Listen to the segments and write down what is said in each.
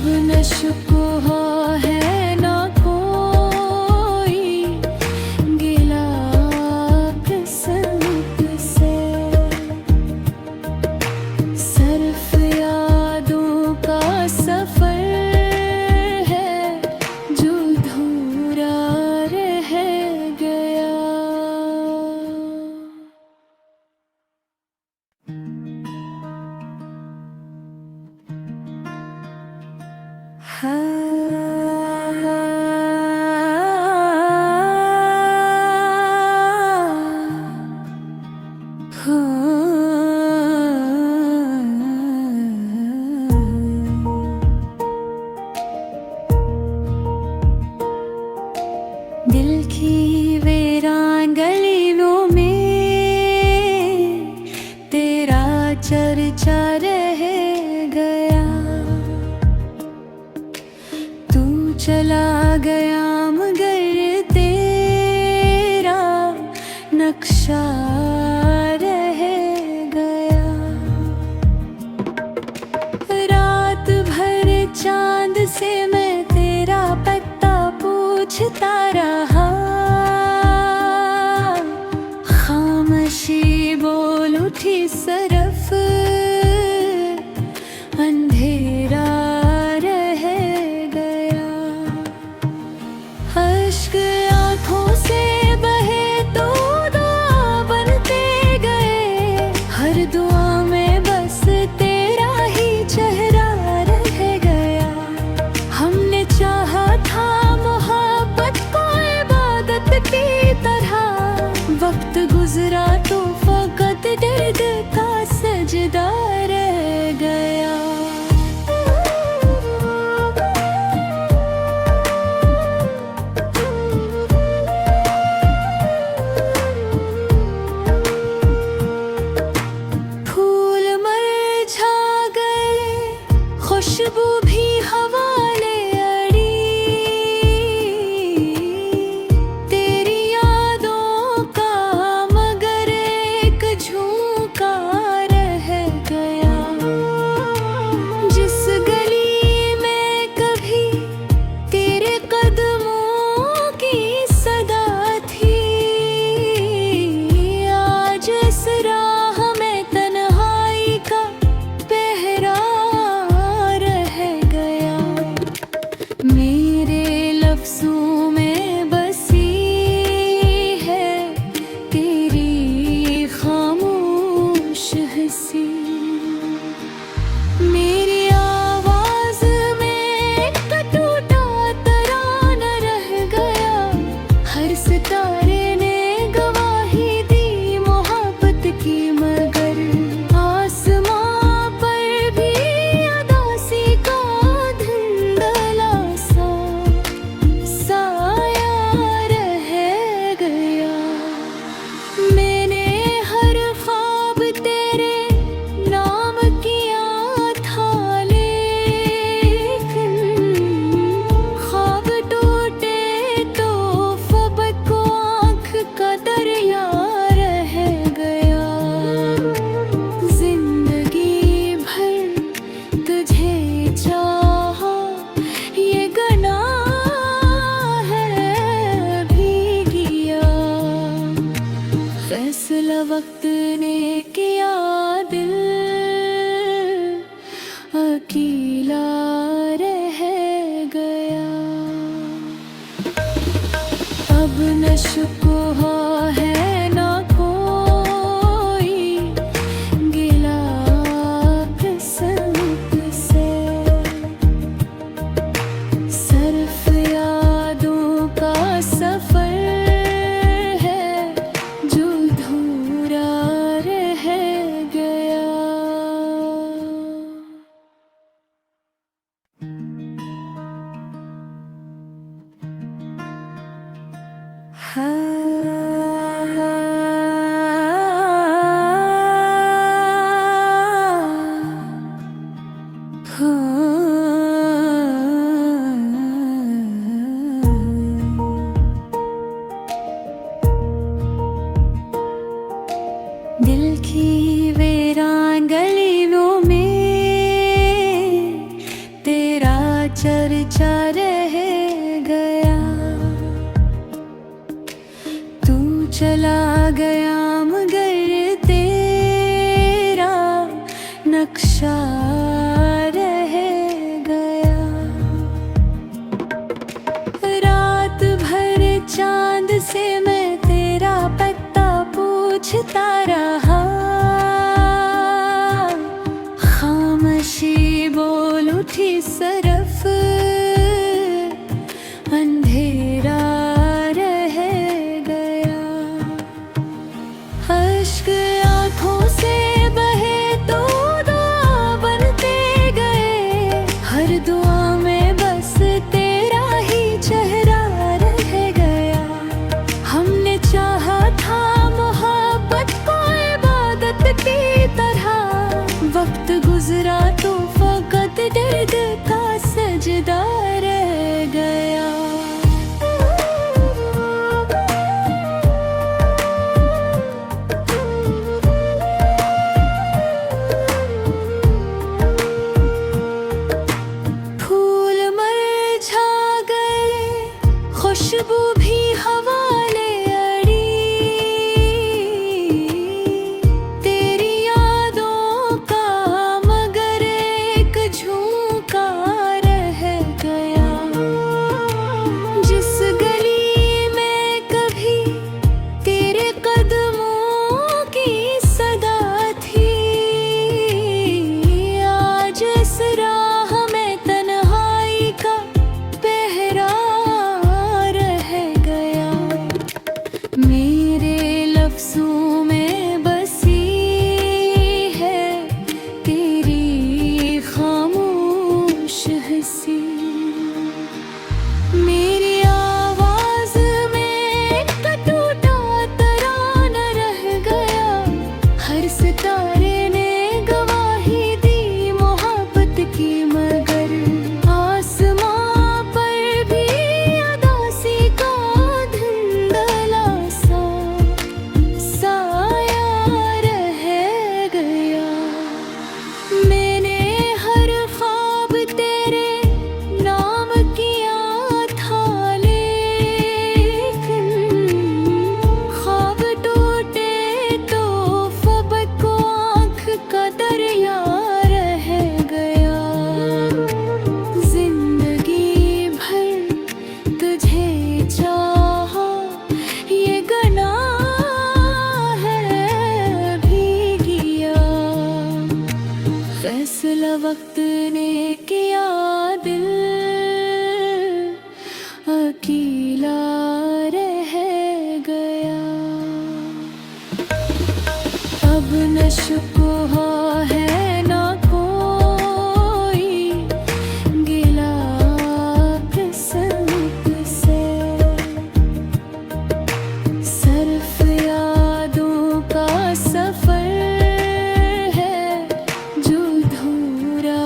न शुकोहा है न कोई गिला किस्मत से। सिर्फ यादों का सफर है जो अधूरा रह गया। दिल की वीरान गलियों में तेरा चर्चा रह गया। तू चला गया मगर तेरा नक्शा रह गया। रात भर चांद से मैं तेरा पता पूछता रहा। खामोशी बोल उठी सरफ अंधेरा रह गया। अश्क आँखों से बहे तो दुआ बनते गए। हर दुआ में बस तेरा ही चेहरा रह गया। हमने चाहा था मोहब्बत को इबादत की तरह। वक्त गुजरा तो फकत दर्द का सजदा रह गया। फूल मुरझा गए, खुशबू भी हवा ले अड़ी। तेरी यादों का मगर एक झोंका रह गया। जिस गली में कभी तेरे कदमों की सदा थी, आज इस राह में तन्हाई का पहरा रह गया। नक्शा रह गया। रात भर चांद से मैं तेरा पता पूछता रहा, खामोशी बोल उठी सरफ, अंधेरा रह गया। अश्क आँखों से बहे तो दुआ बनते गए, हर दुआ में बस तेरा ही चेहरा रह गया। हमने चाहा था मोहब्बत को इबादत की तरह, वक्त गुजरा तो फकत दर्द का सजदा रह गया। फूल मुरझा गए, खुशबू भी हवा ले अड़ी, तेरी यादों का मगर एक झोंका रह गया। जिस गली में कभी तेरे कदमों की सदा थी, आज इस राह में तन्हाई का पहरा रह गया। मेरे लफ्जों में बसी है तेरी खामोश हंसी, मेरी आवाज में एक टूटा तराना रह गया। हर सितारे ने गवाही दी मोहब्बत की, मगर आसमां पर भी अदासी का धुंधला सा साया रह गया। मैंने हर ख्वाब तेरे नाम किया था, लेकिन ख्वाब टूटे तो फबको आँख का दरिया रह गया। जिंदगी भर तुझे चाहा, ये गुनाह है भी किया। फैसला वक्त ने किया, दिल अकेला रह गया। अब न शुक्वा है न कोई गिला किस्मत से, सिर्फ यादों का सफर है जो अधूरा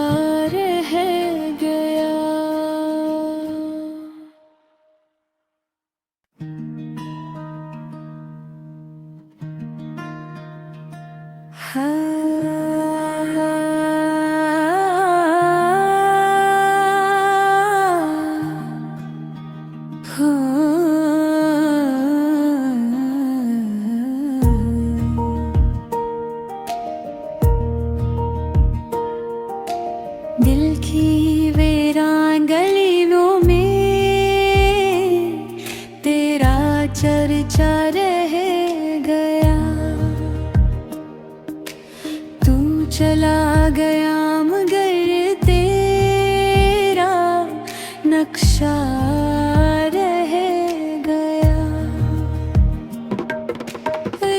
रह गया। दिल की वीरान गलियों में तेरा चर्चा रह गया। तू चला गया मगर तेरा नक्शा रह गया।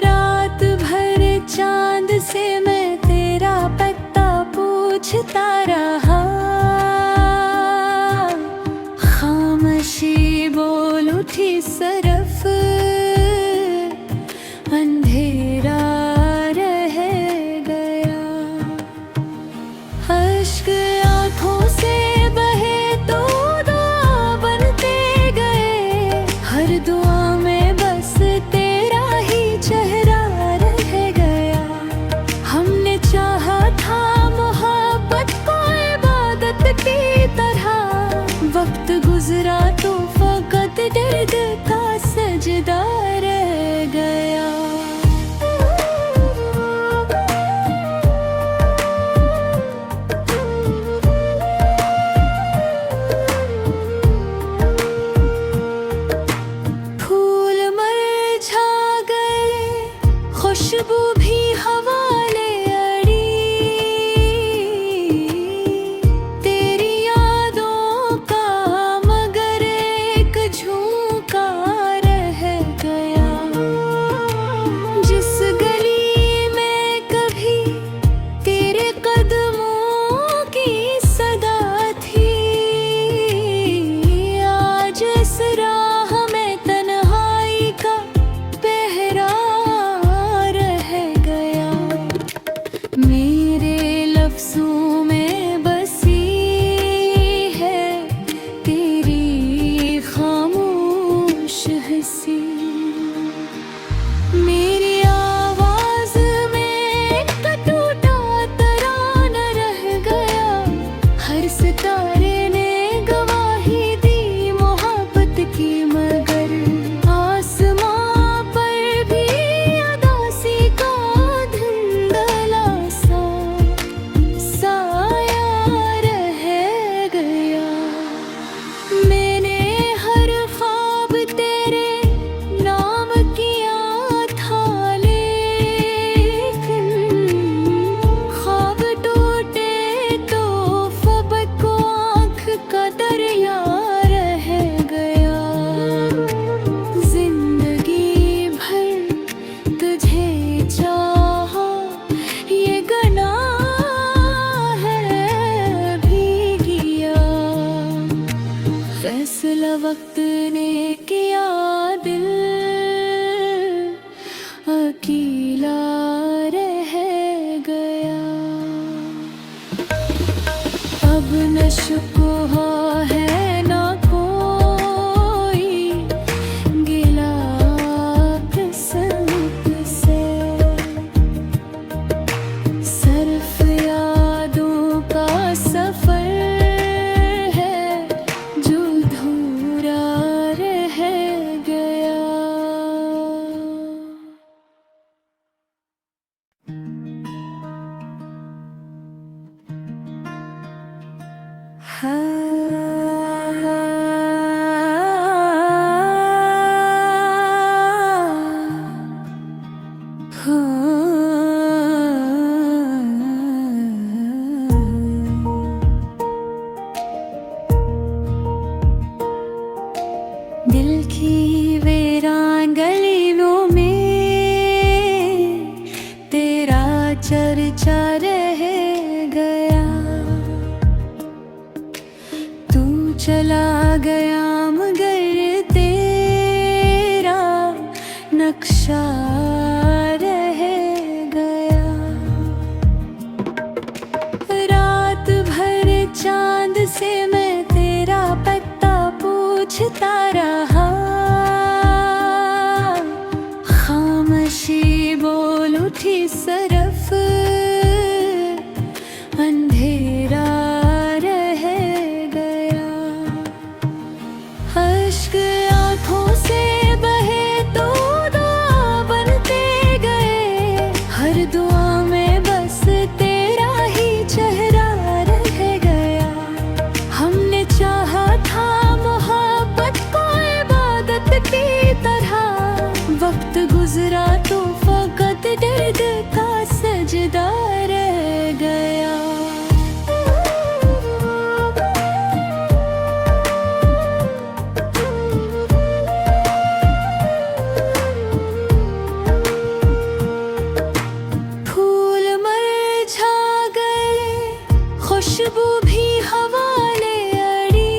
रात भर चांद से मैं तेरा पता पूछता रहा, खामोशी बोल उठी सरफ, अंधेरा रह गया। अश्क आँखों से बहे तो दुआ बनते सांसों में बसी है तेरी खामोश हंसी। मेरी आवाज में एक टूटा तराना रह गया, हर सितारे ने गवाही दी मोहब्बत की, मगर आसमां पर भी उदासी का धुंधला सा साया रह गया। मैंने हर ख्वाब तेरे नाम किया था, लेकिन ख्वाब टूटे तो फबक को आँख का दरिया रह गया। जिंदगी भर तुझे चाहा ये गुनाह है भी किया, फैसला वक्त ने किया, दिल अकेला रह गया। अब न शिकवा है ना कोई गिला किस्मत से, सिर्फ यादों का सफर है जो अधूरा रह गया। दिल की वीरान गलियों में तेरा चर्चा रह गया। तू चला गया मगर तेरा नक्शा रह गया। रात भर चांद से मैं तेरा पता पूछता रहा, खामोशी बोल उठी सरफ, अंधेरा रह गया। अश्क आँखों से बहे तो दुआ बनते गए, हर दुआ में बस तेरा ही चेहरा रह गया। हमने चाहा था मोहब्बत को इबादत की तरह, वक्त गुजरा तो फकत दर्द का सजदा रह गया। फूल मुरझा गए, खुशबू भी हवा ले अड़ी,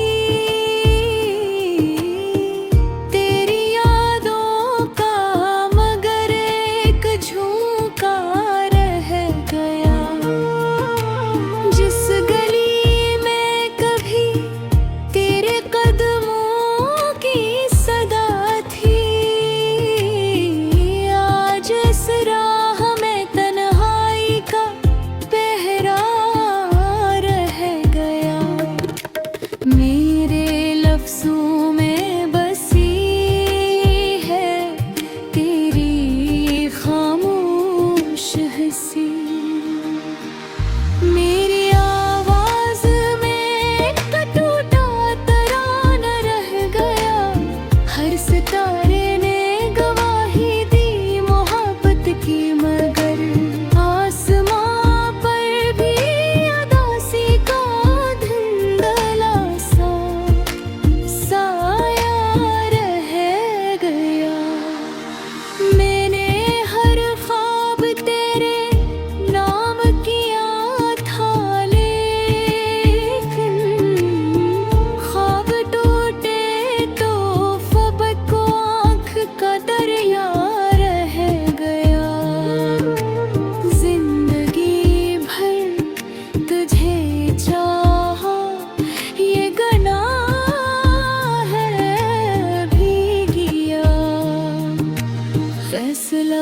तेरी यादों का मगर एक झोंका रह गया। जिस गली में कभी तेरे कदमों की सदा थी, आज इस राह में तन्हाई का पहरा रह गया।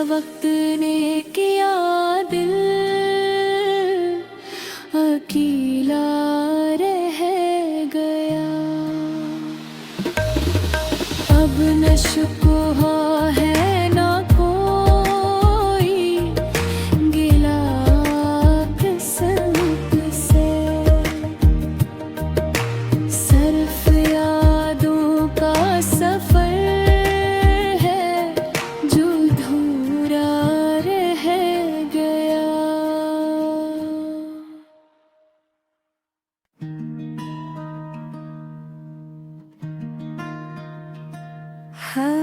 वक्त ने किया दिल अकेला रह गया। अब न शिकवा है न कोई गिला किस्मत से, सिर्फ यादों का सफर है जो अधूरा रह गया। हाँ